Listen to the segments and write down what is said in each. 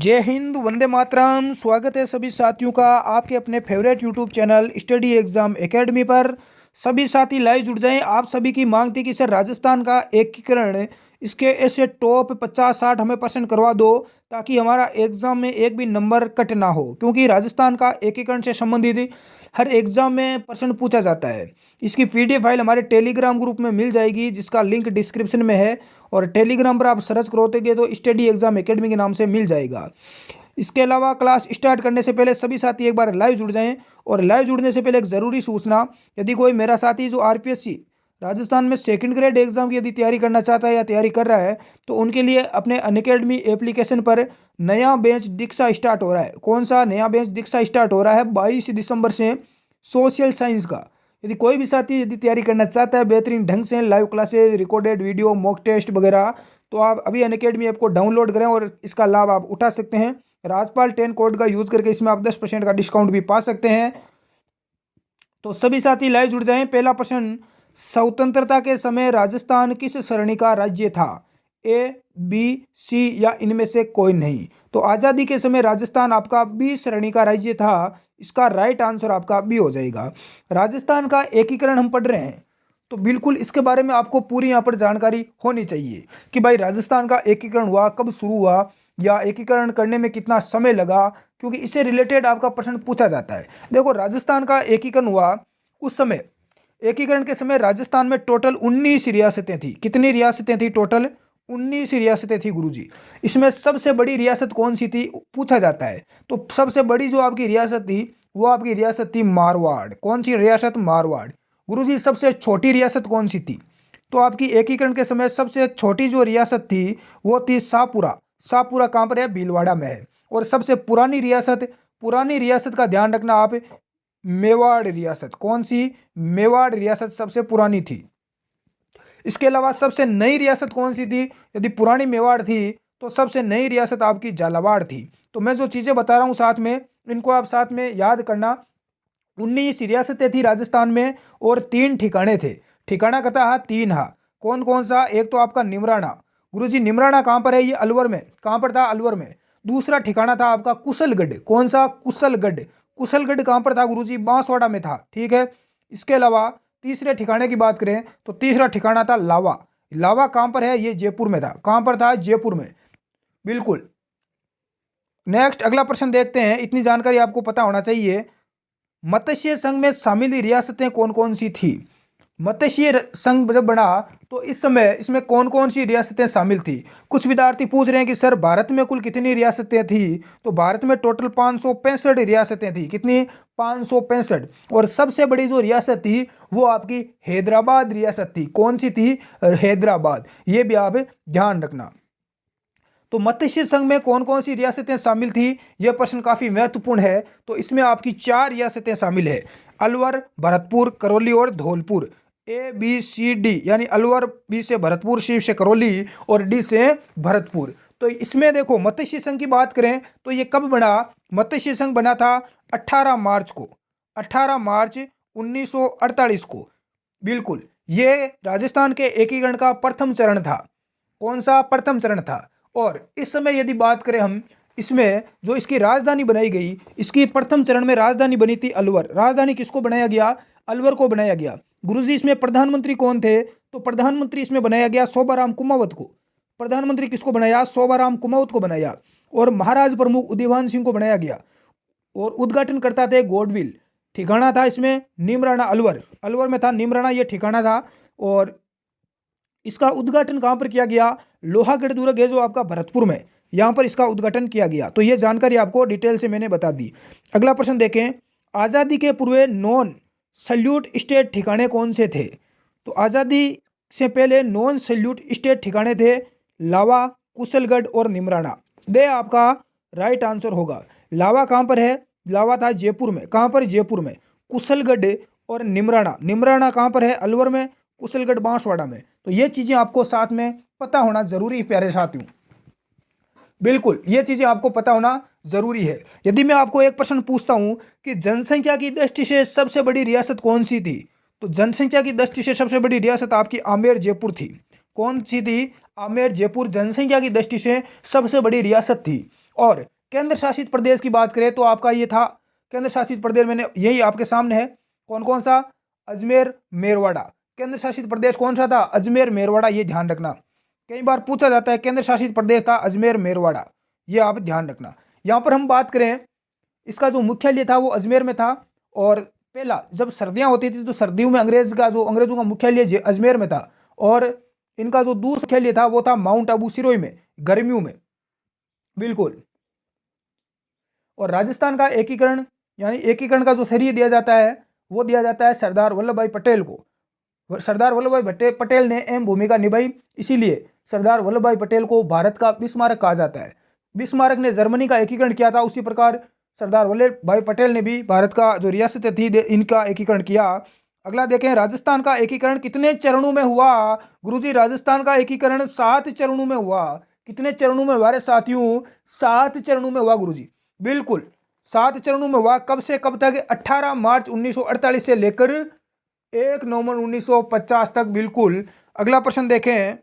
जय हिंद, वंदे मातरम। स्वागत है सभी साथियों का आपके अपने favourite YouTube channel study exam academy पर। सभी साथी लाइव जुड़ जाएं। आप सभी की मांग थी कि सर राजस्थान का एकीकरण इसके ऐसे टॉप 50-60 हमें % करवा दो ताकि हमारा एग्जाम में एक भी नंबर कट ना हो, क्योंकि राजस्थान का एकीकरण से संबंधित हर एग्जाम में प्रश्न पूछा जाता है। इसकी PDF फाइल हमारे टेलीग्राम ग्रुप में मिल जाएगी, जिसका लिंक डिस्क्रिप्शन में है, और टेलीग्राम पर आप सर्च करोगे तो स्टडी एग्जाम एकेडमी के नाम से मिल जाएगा। इसके अलावा क्लास स्टार्ट करने से पहले सभी साथी एक बार लाइव जुड़ जाएं। और लाइव जुड़ने से पहले एक ज़रूरी सूचना, यदि कोई मेरा साथी जो RPSC राजस्थान में सेकंड ग्रेड एग्जाम की यदि तैयारी करना चाहता है या तैयारी कर रहा है, तो उनके लिए अपने अनअकैडमी एप्लीकेशन पर नया बैच दीक्षा स्टार्ट हो रहा है। कौन सा नया बैच दीक्षा स्टार्ट हो रहा है? 22 दिसंबर से सोशल साइंस का। यदि कोई भी साथी यदि तैयारी करना चाहता है बेहतरीन ढंग से, live classes, recorded video, mock test वगैरह, तो आप अभी अनअकैडमी ऐप को डाउनलोड करें और इसका लाभ आप उठा सकते हैं। राजपाल 10 कोड का यूज़ करके इसमें आप 10% का डिस्काउंट भी पा सकते हैं। तो सभी साथी लाइव जुड़ जाएं। पहला प्रश्न, स्वतंत्रता के समय राजस्थान किस श्रेणी का राज्य था? A, B, C या इनमें से कोई नहीं। तो आज़ादी के समय राजस्थान आपका B श्रेणी का राज्य था। इसका राइट आंसर आपका B हो जाएगा। राजस्थान का एकीकरण हम पढ़ रहे हैं, तो बिल्कुल इसके बारे में आपको पूरी यहाँ पर जानकारी होनी चाहिए कि भाई राजस्थान का एकीकरण हुआ, कब शुरू हुआ, या एकीकरण करने में कितना समय लगा, क्योंकि इससे रिलेटेड आपका प्रश्न पूछा जाता है। देखो, राजस्थान का एकीकरण हुआ उस समय, एकीकरण के समय राजस्थान में टोटल 19 रियासतें थी। कितनी रियासतें थी? टोटल 19 रियासतें थी गुरुजी। इसमें सबसे बड़ी रियासत कौन सी थी पूछा जाता है। तो सबसे बड़ी जो आपकी रियासत थी वो आपकी रियासत थी मारवाड़। कौन सी रियासत? मारवाड़। गुरुजी सबसे छोटी रियासत कौन सी थी? तो आपकी एकीकरण के समय सबसे छोटी जो रियासत थी वो थी शाहपुरा। शाहपुरा कहाँ पर है? भीलवाड़ा में है। और सबसे पुरानी रियासत का ध्यान रखना आप, मेवाड़ रियासत। कौन सी? मेवाड़ रियासत सबसे पुरानी थी। इसके अलावा सबसे नई रियासत कौन सी थी? यदि पुरानी मेवाड़ थी तो सबसे नई रियासत आपकी झालावाड़ थी। तो मैं जो चीज़ें बता रहा हूँ साथ में, इनको आप साथ में याद करना। 19 रियासतें थी राजस्थान में और 3 ठिकाने थे। ठिकाना कहता है 3 हा। कौन कौन सा? एक तो आपका निमराना। गुरुजी निमराना कहाँ पर है? ये अलवर में। कहाँ पर था? अलवर में। दूसरा ठिकाना था आपका कुशलगढ़। कौन सा? कुशलगढ़। कुशलगढ़ कहाँ पर था गुरुजी? बांसवाड़ा में था। ठीक है। इसके अलावा तीसरे ठिकाने की बात करें तो तीसरा ठिकाना था लावा। लावा कहाँ पर है? ये जयपुर में था। कहाँ पर था? जयपुर में। बिल्कुल। नेक्स्ट अगला प्रश्न देखते हैं। इतनी जानकारी आपको पता होना चाहिए। मत्स्य संघ में शामिल रियासतें कौन कौन सी थी? मत्स्य संघ जब बना तो इस समय इसमें कौन कौन सी रियासतें शामिल थी? कुछ विद्यार्थी पूछ रहे हैं कि सर भारत में कुल कितनी रियासतें थी? तो भारत में टोटल 565 रियासतें थी। कितनी? 565। और सबसे बड़ी जो रियासत थी वो आपकी हैदराबाद रियासत थी। कौन सी थी? हैदराबाद। ये भी आप ध्यान रखना। तो मत्स्य संघ में कौन कौन सी रियासतें शामिल थी? यह प्रश्न काफी महत्वपूर्ण है। तो इसमें आपकी 4 रियासतें शामिल है, अलवर, भरतपुर, करौली और धौलपुर। ABCD, यानी अलवर, B से भरतपुर, C से करौली और D से भरतपुर। तो इसमें देखो, मत्स्य संघ की बात करें तो ये कब बना? मत्स्य संघ बना था 18 मार्च को, 18 मार्च 1948 को। बिल्कुल, ये राजस्थान के एकीकरण का प्रथम चरण था। कौन सा? प्रथम चरण था। और इस समय यदि बात करें हम, इसमें जो इसकी राजधानी बनाई गई, इसकी प्रथम चरण में राजधानी बनी थी अलवर। राजधानी किसको बनाया गया? अलवर को बनाया गया। गुरुजी इसमें प्रधानमंत्री कौन थे? तो प्रधानमंत्री इसमें बनाया गया शोभाराम कुमावत को। प्रधानमंत्री किसको बनाया? शोभाराम कुमावत को बनाया। और महाराज प्रमुख उदयभान सिंह को बनाया गया। और उद्घाटन करता थे गॉडविल। ठिकाना था इसमें निमराना, अलवर। अलवर में था निमराना, ये ठिकाना था। और इसका उद्घाटन कहाँ पर किया गया? लोहागढ़ दुर्ग है जो आपका भरतपुर में, यहाँ पर इसका उद्घाटन किया गया। तो ये जानकारी आपको डिटेल से मैंने बता दी। अगला प्रश्न देखें। आज़ादी के पूर्व नॉन सैल्यूट स्टेट ठिकाने कौन से थे? तो आज़ादी से पहले नॉन सैल्यूट स्टेट ठिकाने थे लावा, कुशलगढ़ और निमराना। दे आपका राइट आंसर होगा। लावा कहाँ पर है? लावा था जयपुर में। कहाँ पर? जयपुर में। कुशलगढ़ और निमराना, निमराना कहाँ पर है? अलवर में। कुशलगढ़ बांसवाड़ा में। तो ये चीजें आपको साथ में पता होना जरूरी है प्यारे साथियों। बिल्कुल, ये चीजें आपको पता होना जरूरी है। यदि मैं आपको एक प्रश्न पूछता हूं कि जनसंख्या की दृष्टि से सबसे बड़ी रियासत कौन सी थी? तो जनसंख्या की दृष्टि से सबसे बड़ी रियासत आपकी आमेर जयपुर थी। कौन सी थी? आमेर जयपुर जनसंख्या की दृष्टि से सबसे बड़ी रियासत थी। और केंद्र शासित प्रदेश की बात करें तो आपका ये था केंद्र शासित प्रदेश, मैंने यही आपके सामने है। कौन कौन सा? अजमेर मेरवाड़ा। केंद्र शासित प्रदेश कौन सा था? अजमेर मेरवाड़ा, ये ध्यान रखना। कई बार पूछा जाता है, केंद्र शासित प्रदेश था अजमेर मेरवाड़ा, ये आप ध्यान रखना। यहाँ पर हम बात करें, इसका जो मुख्यालय था वो अजमेर में था। और पहला जब सर्दियां होती थी तो सर्दियों में अंग्रेजों का मुख्यालय अजमेर में था। और इनका जो दूसरा मुख्यालय था वो था माउंट आबू सिरोही में, गर्मियों में। बिल्कुल। और राजस्थान का एकीकरण, यानी एकीकरण का जो श्रेय दिया जाता है वो दिया जाता है सरदार वल्लभ भाई पटेल को। सरदार वल्लभ भाई पटेल ने अहम भूमिका निभाई, इसीलिए सरदार वल्लभ भाई पटेल को भारत का बिस्मारक कहा जाता है। बिस्मारक ने जर्मनी का एकीकरण किया था, उसी प्रकार सरदार वल्लभ भाई पटेल ने भी भारत का जो रियासत थी इनका एकीकरण किया। अगला देखें, राजस्थान का एकीकरण कितने चरणों में हुआ? गुरुजी, राजस्थान का एकीकरण 7 चरणों में हुआ। कितने चरणों में हुआ रे साथियों? 7 चरणों में हुआ गुरुजी। बिल्कुल 7 चरणों में हुआ। कब से कब तक? 18 मार्च 1948 से लेकर 1 नवंबर 1950 तक। बिल्कुल। अगला प्रश्न देखें,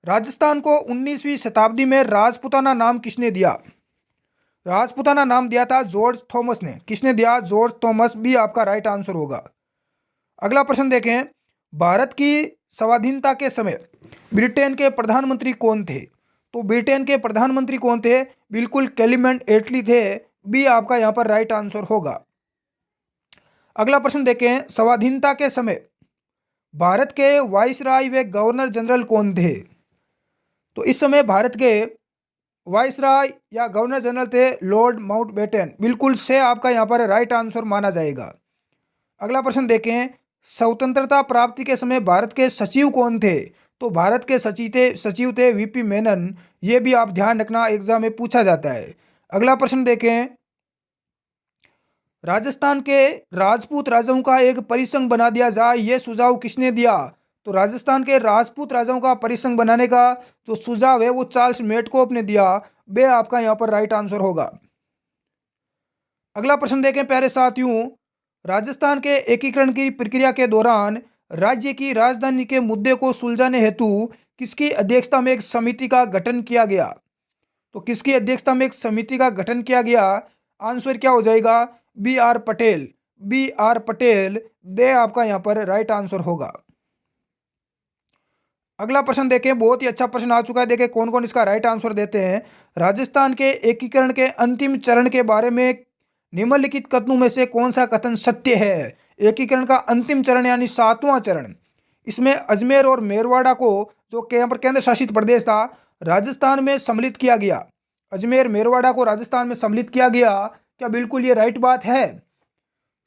राजस्थान को 19वीं शताब्दी में राजपूताना नाम किसने दिया? राजपूताना नाम दिया था जॉर्ज थॉमस ने। किसने दिया? जॉर्ज थॉमस, भी आपका राइट आंसर होगा। अगला प्रश्न देखें, भारत की स्वाधीनता के समय ब्रिटेन के प्रधानमंत्री कौन थे? तो ब्रिटेन के प्रधानमंत्री कौन थे? बिल्कुल क्लेमेंट एटली थे, भी आपका यहां पर राइट आंसर होगा। अगला प्रश्न देखें, स्वाधीनता के समय भारत के वाइसराय व गवर्नर जनरल कौन थे? तो इस समय भारत के वाइसराय या गवर्नर जनरल थे लॉर्ड माउंटबेटन। बिल्कुल से आपका यहाँ पर राइट आंसर माना जाएगा। अगला प्रश्न देखें, स्वतंत्रता प्राप्ति के समय भारत के सचिव कौन थे? तो भारत के सचिव थे वीपी मेनन, ये भी आप ध्यान रखना, एग्जाम में पूछा जाता है। अगला प्रश्न देखें, राजस्थान के राजपूत राजाओं का एक परिसंघ बना दिया जाए, ये सुझाव किसने दिया? तो राजस्थान के राजपूत राजाओं का परिसंघ बनाने का जो सुझाव है वो चार्ल्स मेटकोफ ने दिया, वे आपका यहां पर राइट आंसर होगा। अगला प्रश्न देखें प्यारे साथियों, राजस्थान के एकीकरण की प्रक्रिया के दौरान राज्य की राजधानी के मुद्दे को सुलझाने हेतु किसकी अध्यक्षता में एक समिति का गठन किया गया? तो किसकी अध्यक्षता में एक समिति का गठन किया गया? आंसर क्या हो जाएगा? B R Patel. B R Patel, दे आपका यहां पर राइट आंसर होगा। अगला प्रश्न देखें, बहुत ही अच्छा प्रश्न आ चुका है। देखें कौन कौन इसका राइट आंसर देते हैं। राजस्थान के एकीकरण के अंतिम चरण के बारे में निम्नलिखित कथनों में से कौन सा कथन सत्य है? एकीकरण का अंतिम चरण यानी 7वां चरण, इसमें अजमेर और मेरवाड़ा को, जो यहाँ पर केंद्र शासित प्रदेश था, राजस्थान में सम्मिलित किया गया। अजमेर मेरवाड़ा को राजस्थान में सम्मिलित किया गया। क्या बिल्कुल ये राइट बात है?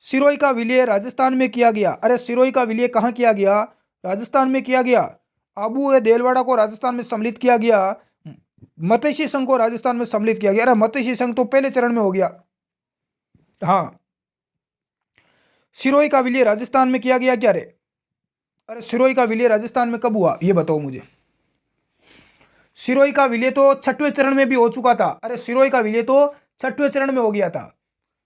सिरोही का विलय राजस्थान में किया गया। अरे सिरोही का विलय कहाँ किया गया? राजस्थान में किया गया। आबू व देलवाड़ा को राजस्थान में सम्मिलित किया गया। मत्स्य संघ को राजस्थान में सम्मिलित किया गया। अरे मत्स्य संघ तो पहले चरण में हो गया। हाँ, सिरोही का विलय राजस्थान में किया गया क्या रे? अरे सिरोही का विलय राजस्थान में कब हुआ ये बताओ मुझे। सिरोही का विलय तो 6वें चरण में भी हो चुका था। अरे सिरोही का विलय तो 6वें चरण में हो गया था।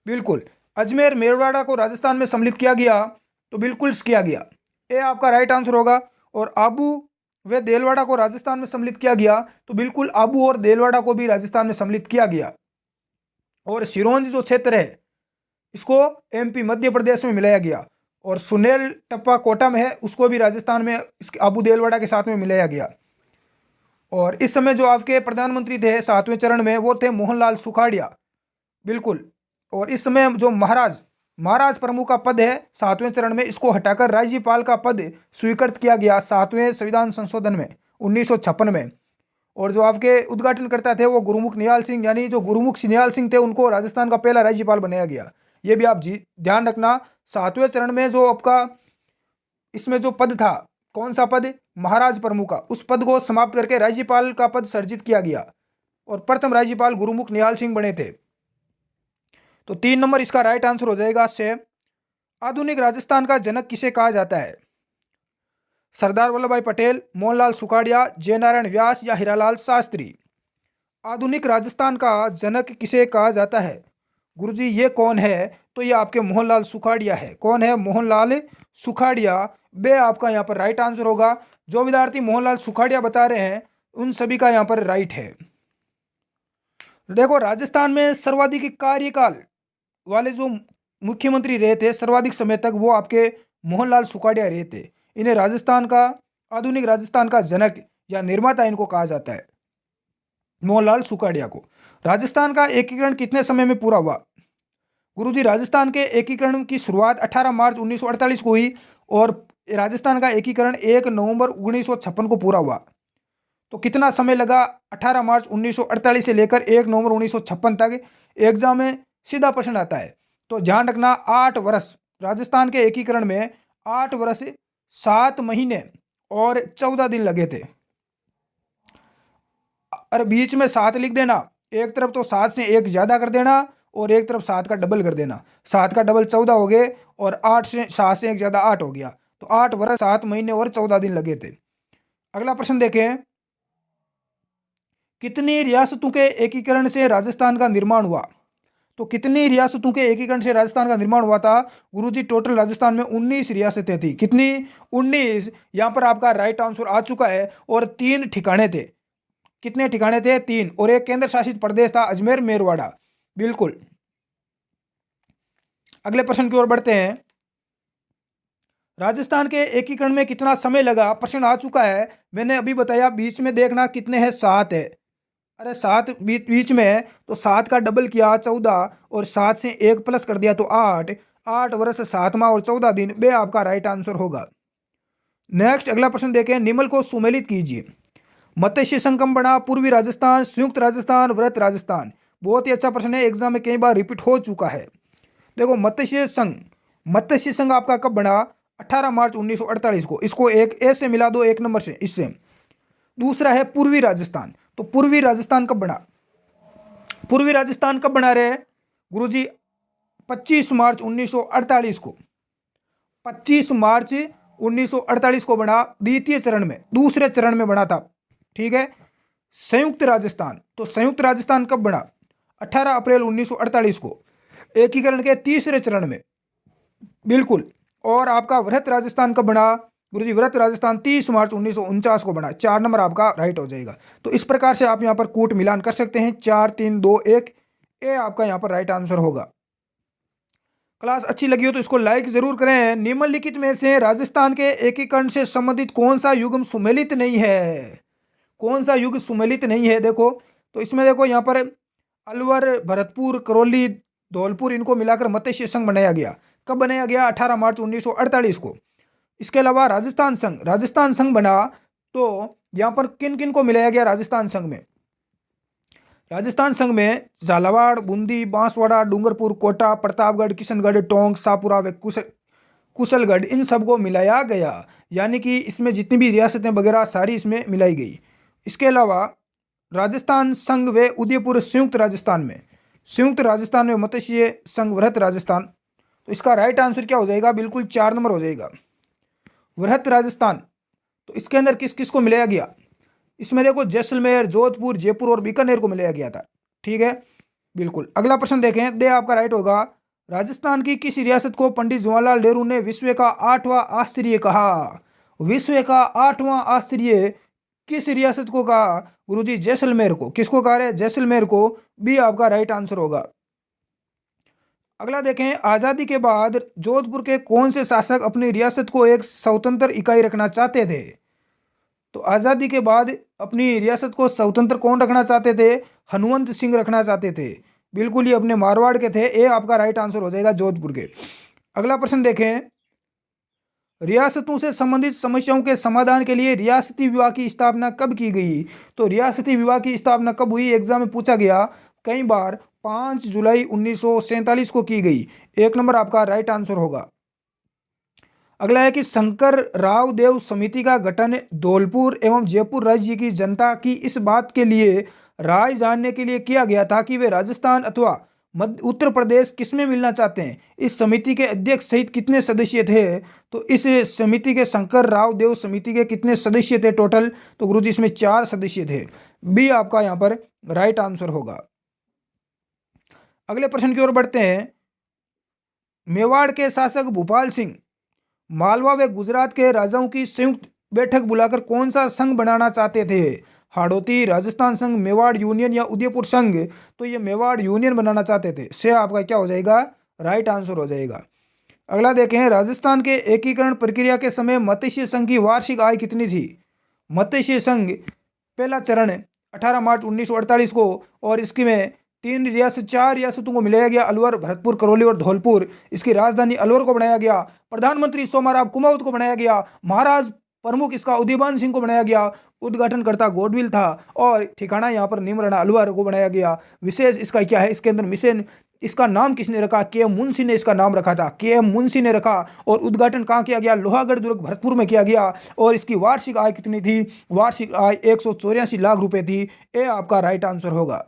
बिल्कुल। अजमेर मेरवाड़ा को राजस्थान में सम्मिलित किया गया, तो बिल्कुल किया गया, ये आपका राइट आंसर होगा। और आबू व देलवाड़ा को राजस्थान में सम्मिलित किया गया, तो बिल्कुल आबू और देलवाड़ा को भी राजस्थान में सम्मिलित किया गया। और सिरोंज जो क्षेत्र है इसको एमपी मध्य प्रदेश में मिलाया गया। और सुनेल टप्पा कोटा में है, उसको भी राजस्थान में आबू देलवाड़ा के साथ में मिलाया गया। और इस समय जो आपके प्रधानमंत्री थे 7वें चरण में वो थे मोहनलाल सुखाड़िया। बिल्कुल। और इस समय जो महाराज प्रमुख का पद है 7वें चरण में, इसको हटाकर राज्यपाल का पद स्वीकृत किया गया 7वें संविधान संशोधन में 1956 में। और जो आपके उद्घाटन करता थे वो गुरुमुख निहाल सिंह, यानी जो गुरुमुख निहाल सिंह थे उनको राजस्थान का पहला राज्यपाल बनाया गया। ये भी आप ध्यान रखना। 7वें चरण में जो आपका इसमें जो पद था, कौन सा पद? महाराज प्रमुख का, उस पद को समाप्त करके राज्यपाल का पद सर्जित किया गया। और प्रथम राज्यपाल गुरुमुख निहाल सिंह बने थे। तो 3 नंबर इसका राइट आंसर हो जाएगा से। आधुनिक राजस्थान का जनक किसे कहा जाता है? सरदार वल्लभ भाई पटेल, मोहनलाल सुखाड़िया, जयनारायण व्यास या हीरालाल शास्त्री? आधुनिक राजस्थान का जनक किसे कहा जाता है? गुरुजी ये कौन है? तो ये आपके मोहनलाल सुखाड़िया है। कौन है? मोहनलाल सुखाड़िया, वे आपका यहाँ पर राइट आंसर होगा। जो विद्यार्थी मोहनलाल सुखाड़िया बता रहे हैं उन सभी का यहाँ पर राइट है। देखो, राजस्थान में सर्वाधिक कार्यकाल वाले जो मुख्यमंत्री रहे थे सर्वाधिक समय तक, वो आपके मोहनलाल सुखाड़िया रहे थे। इन्हें राजस्थान का, आधुनिक राजस्थान का जनक या निर्माता इनको कहा जाता है, मोहनलाल सुखाड़िया को। राजस्थान का एकीकरण कितने समय में पूरा हुआ? गुरुजी, राजस्थान के एकीकरण की शुरुआत 18 मार्च 1948 को हुई और राजस्थान का एकीकरण 1 नवंबर 1956 को पूरा हुआ। तो कितना समय लगा 18 मार्च 1948 से लेकर 1 नवंबर 1956 तक? एग्जाम में सीधा प्रश्न आता है, तो ध्यान रखना 8 वर्ष, राजस्थान के एकीकरण में 8 वर्ष 7 महीने और 14 दिन लगे थे। और बीच में 7 लिख देना, एक तरफ तो 7 से 1 ज़्यादा कर देना और एक तरफ 7 का डबल कर देना। 7 का डबल 14 हो गए और 7 से 1 ज़्यादा 8 हो गया। तो 8 वर्ष 7 महीने और 14 दिन लगे थे। अगला प्रश्न देखें, कितनी रियासतों के एकीकरण से राजस्थान का निर्माण हुआ? तो कितनी रियासतों के एकीकरण से राजस्थान का निर्माण हुआ था? गुरुजी, टोटल राजस्थान में 19 रियासतें थी। कितनी? 19। यहां पर आपका राइट आंसर आ चुका है। और 3 ठिकाने थे। कितने ठिकाने थे? 3। और एक केंद्र शासित प्रदेश था अजमेर मेरवाड़ा। बिल्कुल। अगले प्रश्न की ओर बढ़ते हैं। राजस्थान के एकीकरण में कितना समय लगा? प्रश्न आ चुका है, मैंने अभी बताया। बीच में देखना कितने हैं, 7 है। अरे 7 बीच में है, तो 7 का डबल किया 14 और 7 से 1 प्लस कर दिया तो 8। 8 वर्ष 7 माह और 14 दिन, वे आपका राइट आंसर होगा। नेक्स्ट अगला प्रश्न देखें, निम्न को सुमेलित कीजिए। मत्स्य संघ कब बना? पूर्वी राजस्थान, संयुक्त राजस्थान, वृहत राजस्थान। बहुत ही अच्छा प्रश्न है, एग्जाम में कई बार रिपीट हो चुका है। देखो, मत्स्य संघ आपका कब बना? 18 मार्च 1948 को। इसको एक ए से मिला दो, 1 नंबर से, इससे। दूसरा है पूर्वी राजस्थान। तो पूर्वी राजस्थान कब बना? पूर्वी राजस्थान कब बना रहे गुरुजी? 25 मार्च 1948 को। 25 मार्च 1948 को बना, द्वितीय चरण में, दूसरे चरण में बना था। ठीक है। संयुक्त राजस्थान, तो संयुक्त राजस्थान कब बना? 18 अप्रैल 1948 को, एकीकरण के तीसरे चरण में। बिल्कुल। और आपका वृहत राजस्थान कब बना गुरुजी? वृहत राजस्थान 30 मार्च 1949 को बना। 4 नंबर आपका राइट हो जाएगा। तो इस प्रकार से आप यहां पर कूट मिलान कर सकते हैं। 4 3 2 1, ए आपका यहां पर राइट आंसर होगा। क्लास अच्छी लगी हो तो इसको लाइक जरूर करें। निम्नलिखित में से राजस्थान के एकीकरण से संबंधित कौन सा युग्म सुमेलित नहीं है? कौन सा युग सुमेलित नहीं है? देखो, तो इसमें देखो यहां पर अलवर, भरतपुर, करौली, धौलपुर, इनको मिलाकर मत्स्य संघ बनाया गया। कब बनाया गया? 18 मार्च 1948 को। इसके अलावा राजस्थान संघ बना, तो यहां पर किन किन को मिलाया गया राजस्थान संघ में? राजस्थान संघ में झालावाड़, बूंदी, बांसवाड़ा, डूंगरपुर, कोटा, प्रतापगढ़, किशनगढ़, टोंक, शाहपुरा व कुशलगढ़, इन सबको मिलाया गया। यानी कि इसमें जितनी भी रियासतें वगैरह सारी इसमें मिलाई गई। इसके अलावा राजस्थान संघ व उदयपुर संयुक्त राजस्थान में मत्स्य संघ वृहत राजस्थान। तो इसका राइट आंसर क्या हो जाएगा? बिल्कुल 4 नंबर हो जाएगा, वृहत राजस्थान। तो इसके अंदर किस किस को मिलाया गया? इसमें देखो, जैसलमेर, जोधपुर, जयपुर और बीकानेर को मिलाया गया था। ठीक है। बिल्कुल। अगला प्रश्न देखें, दे आपका राइट होगा। राजस्थान की किस रियासत को पंडित जवाहरलाल नेहरू ने विश्व का 8वां आश्चर्य कहा? विश्व का 8वां आश्चर्य किस रियासत को कहा गुरुजी? जैसलमेर को। किसको कहा है? जैसलमेर को। भी आपका राइट आंसर होगा। अगला देखें, आजादी के बाद जोधपुर के कौन से शासक अपनी रियासत को एक स्वतंत्र इकाई रखना चाहते थे? तो आजादी के बाद अपनी रियासत को स्वतंत्र कौन रखना चाहते थे? हनुमंत सिंह रखना चाहते थे। बिल्कुल, ये अपने मारवाड़ के थे। ए आपका राइट आंसर हो जाएगा, जोधपुर के। अगला प्रश्न देखें, रियासतों से संबंधित समस्याओं के समाधान के लिए रियासती विभाग की स्थापना कब की गई? तो रियासती विभाग की स्थापना कब हुई? एग्जाम में पूछा गया कई बार। 5 जुलाई 1947 को की गई। 1 नंबर आपका राइट आंसर होगा। अगला है कि शंकर राव देव समिति का गठन धौलपुर एवं जयपुर राज्य की जनता की इस बात के लिए राय जानने के लिए किया गया था कि वे राजस्थान अथवा मध्य उत्तर प्रदेश किसमें मिलना चाहते हैं। इस समिति के अध्यक्ष सहित कितने सदस्य थे? तो इस समिति के, शंकर राव देव समिति के कितने सदस्य थे टोटल? तो गुरुजी इसमें 4 सदस्य थे। बी आपका यहां पर राइट आंसर होगा। अगले प्रश्न की ओर बढ़ते हैं। मेवाड़ के शासक भूपाल सिंह मालवा व गुजरात के राजाओं की संयुक्त बैठक बुलाकर कौन सा संघ बनाना चाहते थे? हाड़ौती राजस्थान संघ, मेवाड़ यूनियन या उदयपुर संघ, तो ये मेवाड़ यूनियन बनाना चाहते थे। से आपका क्या हो जाएगा, राइट आंसर हो जाएगा। अगला देखें, राजस्थान के एकीकरण प्रक्रिया के समय मत्स्य संघ की वार्षिक आय कितनी थी। मत्स्य संघ पहला चरण 18 मार्च 1948 को, और इसकी में 4 रियासतों को मिलाया गया, अलवर, भरतपुर, करौली और धौलपुर। इसकी राजधानी अलवर को बनाया गया। प्रधानमंत्री सोमाराव कुमावत को बनाया गया। महाराज प्रमुख इसका उदयभान सिंह को बनाया गया। उद्घाटनकर्ता गॉडविल था, और ठिकाना यहाँ पर निमराना अलवर को बनाया गया। विशेष इसका क्या है, इसके अंदर मिशन, इसका नाम किसने रखा, के एम मुंशी ने इसका नाम रखा था, के एम मुंशी ने रखा। और उद्घाटन कहाँ किया गया, लोहागढ़ दुर्ग भरतपुर में किया गया। और इसकी वार्षिक आय कितनी थी, वार्षिक आय 184 लाख रुपए थी। ये आपका राइट आंसर होगा।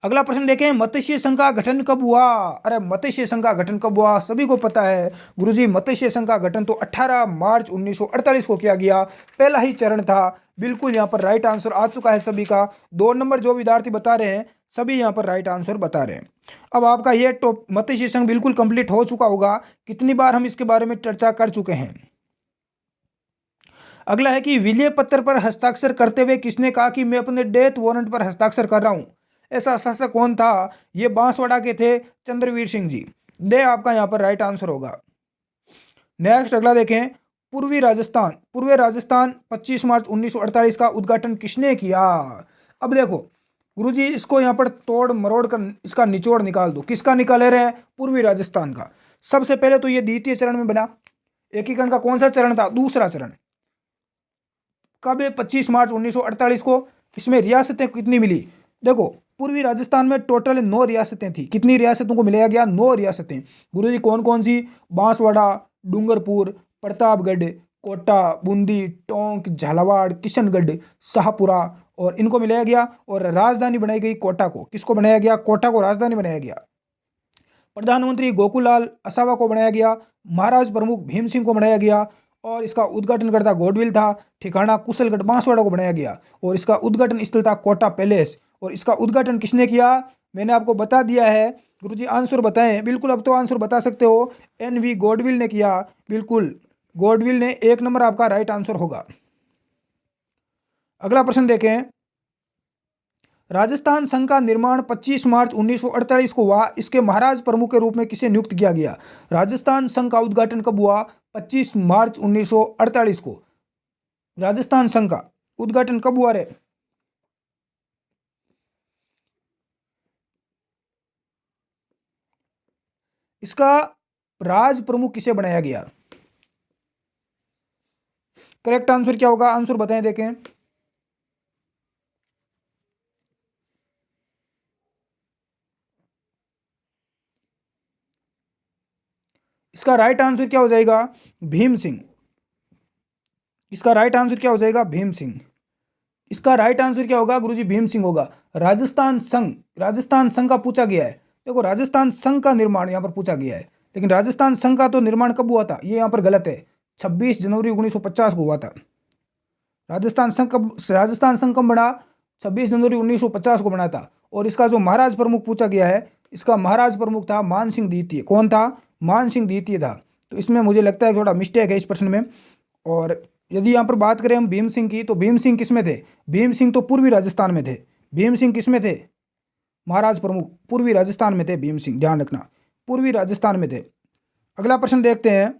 अगला प्रश्न देखें, मत्स्य संघ का गठन कब हुआ। अरे मत्स्य संघ का गठन कब हुआ, सभी को पता है गुरुजी। मत्स्य संघ का गठन तो 18 मार्च 1948 को किया गया। पहला ही चरण था। बिल्कुल यहाँ पर राइट आंसर आ चुका है सभी का। 2 नंबर जो विद्यार्थी बता रहे हैं सभी यहाँ पर राइट आंसर बता रहे हैं। अब आपका ये मत्स्य संघ बिल्कुल कंप्लीट हो चुका होगा। कितनी बार हम इसके बारे में चर्चा कर चुके हैं। अगला है कि विलय पत्र पर हस्ताक्षर करते हुए किसने कहा कि मैं अपने डेथ वारंट पर हस्ताक्षर कर रहा हूं। ऐसा शासक कौन था, ये बांसवाड़ा के थे, चंद्रवीर सिंह जी। दे आपका यहाँ पर राइट आंसर होगा। नेक्स्ट अगला देखें, पूर्वी राजस्थान 25 मार्च 1948 का उद्घाटन किसने किया। अब देखो गुरुजी, इसको यहाँ पर तोड़ मरोड़ कर इसका निचोड़ निकाल दो। किसका निकाले रहे हैं, पूर्वी राजस्थान का। सबसे पहले तो ये द्वितीय चरण में बना। एकीकरण का कौन सा चरण था, दूसरा चरण। कब, 25 मार्च 1948 को। इसमें रियासतें कितनी मिली, देखो पूर्वी राजस्थान में टोटल 9 रियासतें थी। कितनी रियासतों को मिलाया गया, 9 रियासतें। गुरुजी कौन कौन सी, बांसवाड़ा, डूंगरपुर, प्रतापगढ़, कोटा, बूंदी, टोंक, झालावाड़, किशनगढ़, शाहपुरा, और इनको मिलाया गया। और राजधानी बनाई गई कोटा को। किसको बनाया गया, कोटा को राजधानी बनाया गया। प्रधानमंत्री गोकुलाल असावा को बनाया गया। महाराज प्रमुख भीम सिंह को बनाया गया। और इसका उद्घाटनकर्ता गॉडविल था। ठिकाना कुशलगढ़ बांसवाड़ा को बनाया गया। और इसका उद्घाटन स्थल था कोटा पैलेस। और इसका उद्घाटन किसने किया, मैंने आपको बता दिया है। गुरुजी आंसर बताएं, बिल्कुल अब तो आंसर बता सकते हो। NV गॉडविल ने किया। बिल्कुल गॉडविल ने, 1 नंबर आपका राइट आंसर होगा। अगला प्रश्न देखें, राजस्थान संघ का निर्माण 25 मार्च 1948 को हुआ। इसके महाराज प्रमुख के रूप में किसे नियुक्त किया गया। राजस्थान संघ का उद्घाटन कब हुआ, 25 मार्च 1948 को। राजस्थान संघ का उद्घाटन कब हुआ रे, इसका राज प्रमुख किसे बनाया गया। करेक्ट आंसर क्या होगा, आंसर बताएं देखें। इसका राइट आंसर क्या हो जाएगा, भीम सिंह। इसका राइट आंसर क्या हो जाएगा, भीम सिंह। इसका राइट आंसर क्या होगा गुरुजी, भीम सिंह होगा। राजस्थान संघ का पूछा गया है। देखो राजस्थान संघ का निर्माण यहाँ पर पूछा गया है, लेकिन राजस्थान संघ का तो निर्माण कब हुआ था, ये यहाँ पर गलत है। 26 जनवरी 1950 को हुआ था। राजस्थान संघ कब बना, 26 जनवरी 1950 को बना था। और इसका जो महाराज प्रमुख पूछा गया है, इसका महाराज प्रमुख था मान सिंह द्वितीय। कौन था, मान सिंह द्वितीय था। तो इसमें मुझे लगता है थोड़ा मिस्टेक है इस प्रश्न में। और यदि यहाँ पर बात करें हम भीम सिंह की, तो भीम सिंह किस में थे, भीम सिंह तो पूर्वी राजस्थान में थे। भीम सिंह किस में थे, महाराज प्रमुख पूर्वी राजस्थान में थे। भीम सिंह ध्यान रखना, पूर्वी राजस्थान में थे। अगला प्रश्न देखते हैं।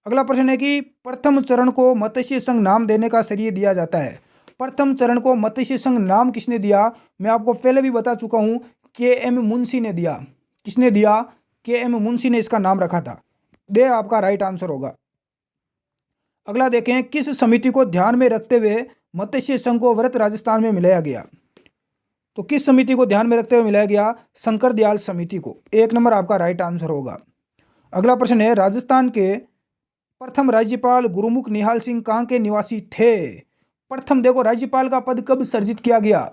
अगला प्रश्न है कि प्रथम चरण को मत्स्य संघ नाम देने का श्रेय दिया जाता है। प्रथम चरण को मत्स्य संघ नाम किसने दिया, मैं आपको पहले भी बता चुका हूं, KM मुंशी ने दिया। किसने दिया, KM मुंशी ने इसका नाम रखा था। दे आपका राइट आंसर होगा। अगला देखें, किस समिति को ध्यान में रखते हुए मत्स्य संघ को व्रत राजस्थान में मिलाया गया। तो किस समिति को ध्यान में रखते हुए मिलाया गया, शंकर दयाल समिति को। 1 नंबर आपका राइट आंसर होगा। अगला प्रश्न है, राजस्थान के प्रथम राज्यपाल गुरुमुख निहाल सिंह कहाँ के निवासी थे। प्रथम देखो राज्यपाल का पद कब सर्जित किया गया,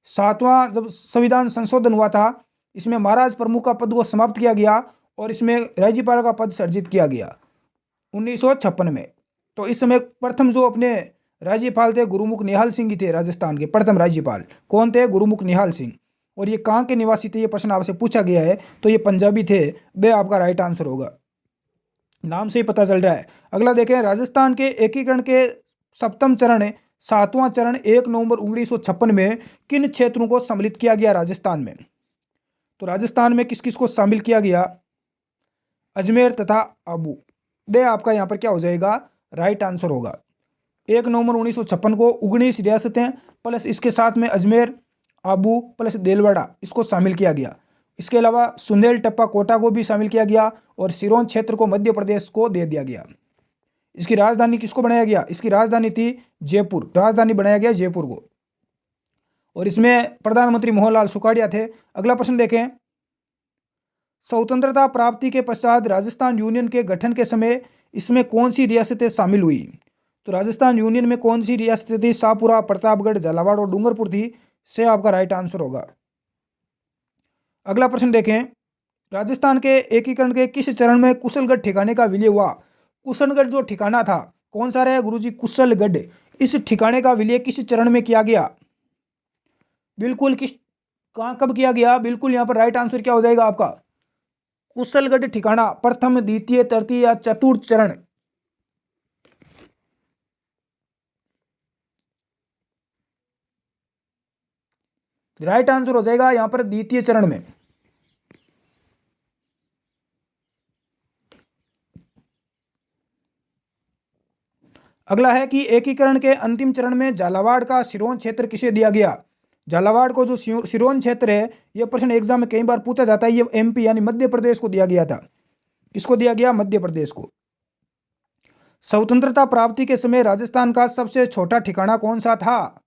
7वां जब संविधान संशोधन हुआ था, इसमें महाराज प्रमुख का पद को समाप्त किया गया और इसमें राज्यपाल का पद सर्जित किया गया 1956 में। तो इस समय प्रथम जो अपने राज्यपाल थे गुरुमुख निहाल सिंह ही थे। राजस्थान के प्रथम राज्यपाल कौन थे, गुरुमुख निहाल सिंह। और ये कहाँ के निवासी थे, ये प्रश्न आपसे पूछा गया है, तो ये पंजाबी थे। वे आपका राइट आंसर होगा, नाम से ही पता चल रहा है। अगला देखें, राजस्थान के एकीकरण के सप्तम चरण, सातवां चरण 1 नवंबर 1956 में किन क्षेत्रों को सम्मिलित किया गया राजस्थान में? तो राजस्थान में किस किस को शामिल किया गया? अजमेर तथा आबू। दे आपका यहाँ पर क्या हो जाएगा? राइट आंसर होगा। 1 नवंबर 1956 को 19 रियासतें प्लस इसके साथ में अजमेर, आबू प्लस देलवाड़ा इसको शामिल किया गया। इसके अलावा सुंदेल टप्पा कोटा को भी शामिल किया गया और सिरोंज क्षेत्र को मध्य प्रदेश को दे दिया गया। इसकी राजधानी किसको बनाया गया? इसकी राजधानी थी जयपुर, राजधानी बनाया गया जयपुर को। और इसमें प्रधानमंत्री मोहनलाल सुखाड़िया थे। अगला प्रश्न देखें, स्वतंत्रता प्राप्ति के पश्चात राजस्थान यूनियन के गठन के समय इसमें कौन सी रियासतें शामिल हुई? तो राजस्थान यूनियन में कौन सी रियासतें थी? शाहपुरा, प्रतापगढ़, झालावाड़ और डूंगरपुर थी। से आपका राइट आंसर होगा। अगला प्रश्न देखें, राजस्थान के एकीकरण के किस चरण में कुशलगढ़ ठिकाने का विलय हुआ? कुशलगढ़ जो ठिकाना था कौन सा रहा गुरुजी? कुशलगढ़। इस ठिकाने का विलय किस चरण में किया गया? बिल्कुल किस, कहाँ, कब किया गया? बिल्कुल यहाँ पर राइट आंसर क्या हो जाएगा आपका? कुशलगढ़ ठिकाना प्रथम, द्वितीय, तृतीय या चतुर्थ चरण? राइट आंसर हो जाएगा यहाँ पर द्वितीय चरण में। अगला है कि एकीकरण के अंतिम चरण में झालावाड़ का सिरोंज क्षेत्र किसे दिया गया? झालावाड़ को जो सिरोंज क्षेत्र है, यह प्रश्न एग्जाम में कई बार पूछा जाता है, ये एमपी यानी मध्य प्रदेश को दिया गया था। किसको दिया गया? मध्य प्रदेश को। स्वतंत्रता प्राप्ति के समय राजस्थान का सबसे छोटा ठिकाना कौन सा था?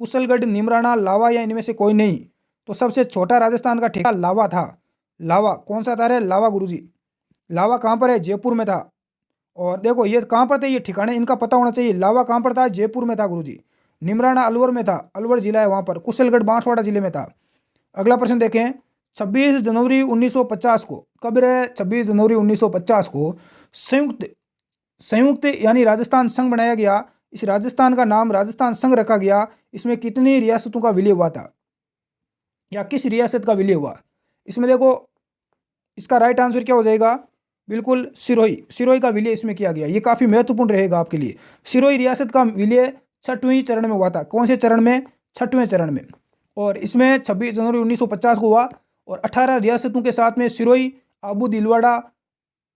कुशलगढ़, निमराना, लावा या इनमें से कोई नहीं? तो सबसे छोटा राजस्थान का ठिकाना लावा था। लावा कौन सा था रे? लावा गुरुजी। लावा कहाँ पर है? जयपुर में था। और देखो ये कहाँ पर थे, ये ठिकाने इनका पता होना चाहिए। लावा कहाँ पर था? जयपुर में था गुरुजी। निमराना अलवर में था, अलवर जिला है वहाँ पर। कुशलगढ़ बांसवाड़ा जिले में था। अगला प्रश्न देखें, 26 जनवरी 1950 को, कब रहे? 26 जनवरी 1950 को संयुक्त यानी राजस्थान संघ बनाया गया। इस राजस्थान का नाम राजस्थान संघ रखा गया। इसमें कितनी रियासतों का विलय हुआ था या किस रियासत का विलय हुआ? इसमें देखो इसका राइट आंसर क्या हो जाएगा? बिल्कुल सिरोही, सिरोही का विलय इसमें किया गया। ये काफ़ी महत्वपूर्ण रहेगा आपके लिए। सिरोही रियासत का विलय 6वें चरण में हुआ था। कौन से चरण में? 6वें चरण में। और इसमें 26 जनवरी 1950 को हुआ और 18 रियासतों के साथ में सिरोही, आबू, दिलवाड़ा,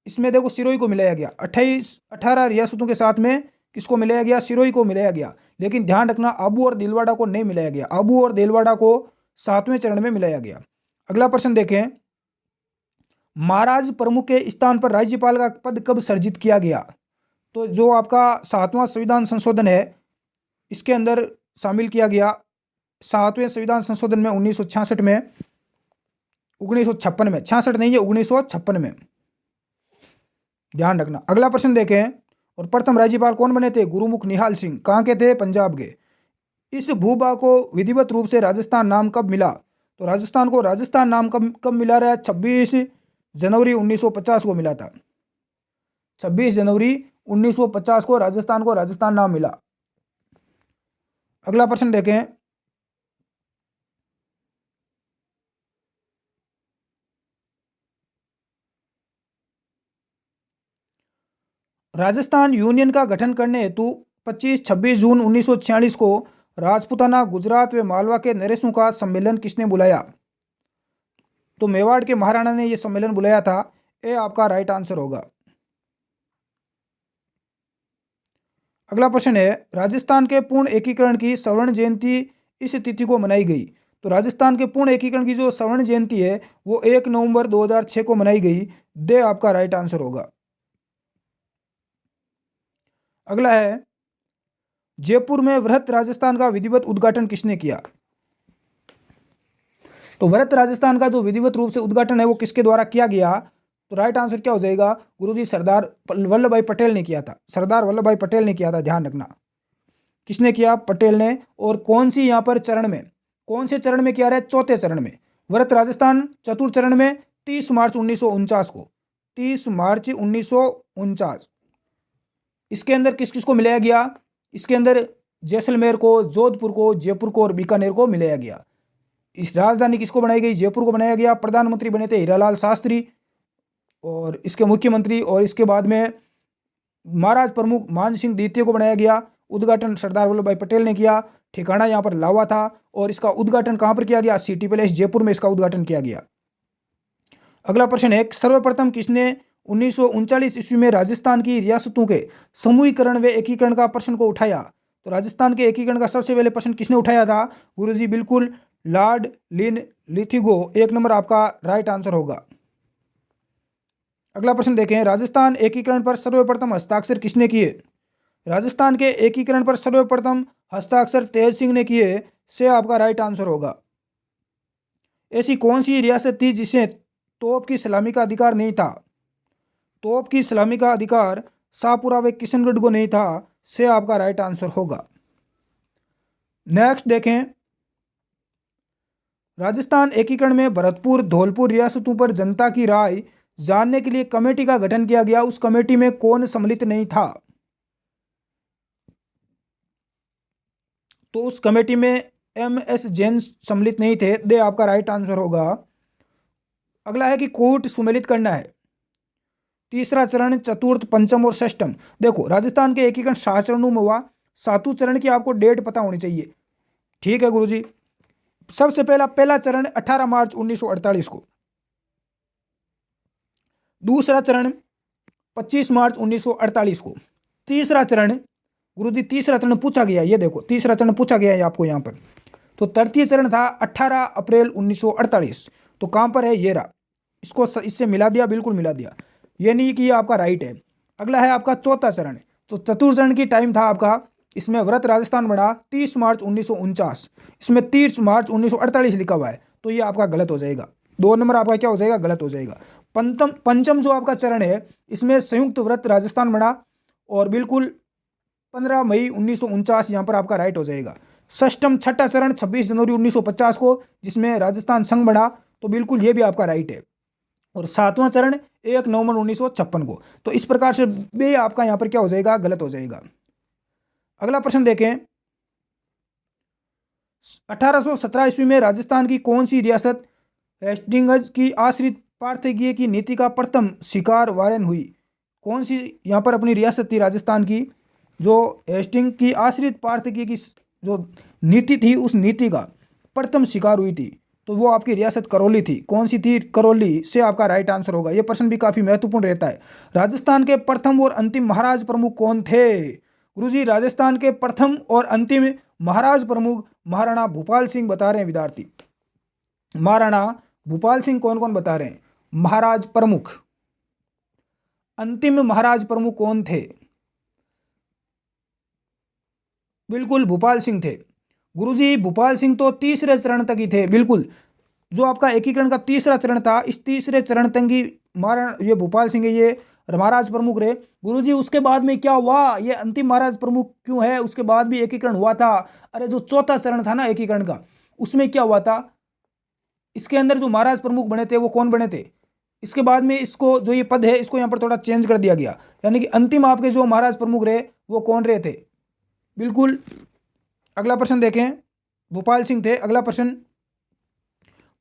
इसमें देखो सिरोही को मिलाया गया। 18 रियासतों के साथ में किसको मिलाया गया? सिरोही को मिलाया गया। लेकिन ध्यान रखना आबू और दिलवाड़ा को नहीं मिलाया गया। आबू और दिलवाड़ा को 7वें चरण में मिलाया गया। अगला प्रश्न देखें, महाराज प्रमुख के स्थान पर राज्यपाल का पद कब सर्जित किया गया? तो जो आपका 7वां संविधान संशोधन है इसके अंदर शामिल किया गया। 7वें संविधान संशोधन में 1966 में, 1956 में, 66 नहीं है 1956 में, ध्यान रखना। अगला प्रश्न देखें, और प्रथम राज्यपाल कौन बने थे? गुरुमुख निहाल सिंह। कहाँ के थे? पंजाब के। इस भूभाग को विधिवत रूप से राजस्थान नाम कब मिला? तो राजस्थान को राजस्थान नाम कब मिला रहा है? 26 जनवरी 1950 को मिला था। 26 जनवरी 1950 को राजस्थान नाम मिला। अगला प्रश्न देखें, राजस्थान यूनियन का गठन करने हेतु 25-26 जून 1946 को राजपूताना, गुजरात व मालवा के नरेशों का सम्मेलन किसने बुलाया? तो मेवाड़ के महाराणा ने यह सम्मेलन बुलाया था। ये आपका राइट आंसर होगा। अगला प्रश्न है, राजस्थान के पूर्ण एकीकरण की स्वर्ण जयंती इस तिथि को मनाई गई। तो राजस्थान के पूर्ण एकीकरण की जो स्वर्ण जयंती है वो 1 नवंबर 2006 को मनाई गई। दे आपका राइट आंसर होगा। अगला है, जयपुर में वृहत राजस्थान का विधिवत उद्घाटन किसने किया? तो वृहत राजस्थान का जो विधिवत रूप से उद्घाटन है वो किसके द्वारा किया गया? तो राइट आंसर क्या हो जाएगा? गुरुजी सरदार वल्लभ भाई पटेल ने किया था। सरदार वल्लभ भाई पटेल ने किया था, ध्यान रखना। किसने किया? पटेल ने। और कौन सी यहाँ पर चरण में, कौन से चरण में किया रहा है? 4थे चरण में। वृहत राजस्थान चतुर्थ चरण में 30 मार्च 1949 को, 30 मार्च 1949। इसके अंदर किस किस को मिलाया गया? इसके अंदर जैसलमेर को, जोधपुर को, जयपुर को और बीकानेर को मिलाया गया। इस राजधानी किसको बनाई गई? जयपुर को बनाया गया। प्रधानमंत्री बने थे हीरालाल शास्त्री और इसके मुख्यमंत्री, और इसके बाद में महाराज प्रमुख मान सिंह द्वितीय को बनाया गया। उद्घाटन सरदार वल्लभ भाई पटेल ने किया। ठिकाना यहाँ पर लावा था और इसका उद्घाटन कहाँ पर किया गया? सिटी पैलेस जयपुर में इसका उद्घाटन किया गया। अगला प्रश्न है, सर्वप्रथम किसने 1939 ईस्वी में राजस्थान की रियासतों के समूहीकरण व एकीकरण का प्रश्न को उठाया? तो राजस्थान के एकीकरण का सबसे पहले प्रश्न किसने उठाया था गुरुजी? बिल्कुल लॉर्ड लिथिगो। 1 नंबर आपका राइट आंसर होगा। अगला प्रश्न देखें, राजस्थान एकीकरण पर सर्वप्रथम हस्ताक्षर किसने किए? राजस्थान के एकीकरण पर सर्वप्रथम हस्ताक्षर तेज सिंह ने किए, से आपका राइट आंसर होगा। ऐसी कौन सी रियासत थी जिसे तोप की सलामी का अधिकार नहीं था? तोप की सलामी का अधिकार शाहपुरा व किशनगढ़ को नहीं था, से आपका राइट आंसर होगा। नेक्स्ट देखें, राजस्थान एकीकरण में भरतपुर धौलपुर रियासतों पर जनता की राय जानने के लिए कमेटी का गठन किया गया। उस कमेटी में कौन सम्मिलित नहीं था? तो उस कमेटी में MS जैन सम्मिलित नहीं थे, दे आपका राइट आंसर होगा। अगला है कि कूट सुमेलित करना है। तीसरा चरण, चतुर्थ, पंचम और षष्ठम। देखो राजस्थान के एकीकरण 7 चरणों में हुआ। 7वें चरण की आपको डेट पता होनी चाहिए। ठीक है गुरुजी। सबसे पहला चरण 18 मार्च 1948 को। दूसरा चरण 25 मार्च 1948 को। तीसरा चरण गुरुजी, तीसरा चरण पूछा गया, ये देखो तीसरा चरण पूछा गया है आपको यहाँ पर। तो तृतीय चरण था 18 अप्रैल 1948। तो कहाँ पर है? ये रहा। इसको इससे मिला दिया, बिल्कुल मिला दिया, ये नहीं कि आपका राइट है। अगला है आपका चौथा चरण। तो चतुर्थ चरण की टाइम था आपका, इसमें व्रत राजस्थान बना 30 मार्च 1949। इसमें 30 मार्च 1948 लिखा हुआ है, तो ये आपका गलत हो जाएगा। 2 नंबर आपका क्या हो जाएगा? गलत हो जाएगा। पंचम जो आपका चरण है, इसमें संयुक्त व्रत राजस्थान बना और बिल्कुल 15 मई 1949 यहाँ पर आपका राइट हो जाएगा। षष्ठम छठा चरण 26 जनवरी 1950 को, जिसमें राजस्थान संघ बना, तो बिल्कुल ये भी आपका राइट है। और 7वां चरण 1 नवंबर 1956 को। तो इस प्रकार से भी आपका यहाँ पर क्या हो जाएगा? गलत हो जाएगा। अगला प्रश्न देखें, 1817 ईस्वी में राजस्थान की कौन सी रियासत हेस्टिंग्स की आश्रित पारतंत्रीय की नीति का प्रथम शिकार वारन हुई? कौन सी यहाँ पर अपनी रियासत थी राजस्थान की जो हेस्टिंग की आश्रित पारतंत्रीय की जो नीति थी, उस नीति का प्रथम शिकार हुई थी? तो वो आपकी रियासत करौली थी। कौन सी थी? करौली, से आपका राइट आंसर होगा। ये प्रश्न भी काफी महत्वपूर्ण रहता है। राजस्थान के प्रथम और अंतिम महाराज प्रमुख कौन थे? गुरुजी, राजस्थान के प्रथम और अंतिम महाराज प्रमुख महाराणा भूपाल सिंह बता रहे हैं विद्यार्थी। महाराणा भूपाल सिंह कौन कौन बता रहे हैं? महाराज प्रमुख। अंतिम महाराज प्रमुख कौन थे? बिल्कुल भूपाल सिंह थे। गुरुजी, भूपाल सिंह तो तीसरे चरण तक ही थे। बिल्कुल, जो आपका एकीकरण का तीसरा चरण था, इस तीसरे चरण तक ही ये भूपाल सिंह ये महाराज प्रमुख रहे। गुरुजी, उसके बाद में क्या हुआ? ये अंतिम महाराज प्रमुख क्यों है? उसके बाद भी एकीकरण हुआ था। अरे जो चौथा चरण था ना एकीकरण का, उसमें क्या हुआ था? इसके अंदर जो महाराज प्रमुख बने थे वो कौन बने थे? इसके बाद में इसको जो ये पद है, इसको यहाँ पर थोड़ा चेंज कर दिया गया, यानी कि अंतिम आपके जो महाराज प्रमुख रहे वो कौन रहे थे? बिल्कुल। अगला प्रश्न देखें, भोपाल सिंह थे। अगला प्रश्न,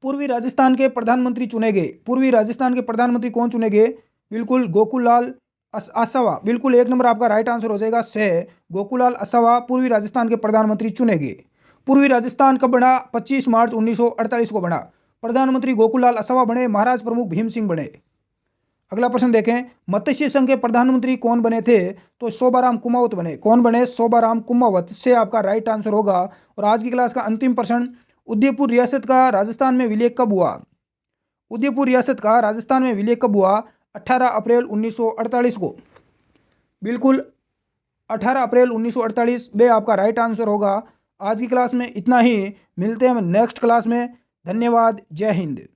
पूर्वी राजस्थान के प्रधानमंत्री चुने गए। पूर्वी राजस्थान के प्रधानमंत्री कौन चुने गए? बिल्कुल गोकुललाल आसावा। बिल्कुल 1 नंबर आपका राइट आंसर हो जाएगा। से गोकुललाल आसावा पूर्वी राजस्थान के प्रधानमंत्री चुने गए। पूर्वी राजस्थान कब बना? 25 मार्च 1948 को बना। प्रधानमंत्री गोकुललाल आसावा बने, महाराज प्रमुख भीम सिंह बने। अगला प्रश्न देखें, मत्स्य संघ के प्रधानमंत्री कौन बने थे? तो शोभाराम कुमावत बने। कौन बने? शोभाराम कुमावत, से आपका राइट आंसर होगा। और आज की क्लास का अंतिम प्रश्न, उदयपुर रियासत का राजस्थान में विलय कब हुआ? उदयपुर रियासत का राजस्थान में विलय कब हुआ? 18 अप्रैल 1948 को। बिल्कुल 18 अप्रैल 1948 बे आपका राइट आंसर होगा। आज की क्लास में इतना ही, मिलते हैं हम नेक्स्ट क्लास में। धन्यवाद, जय हिंद।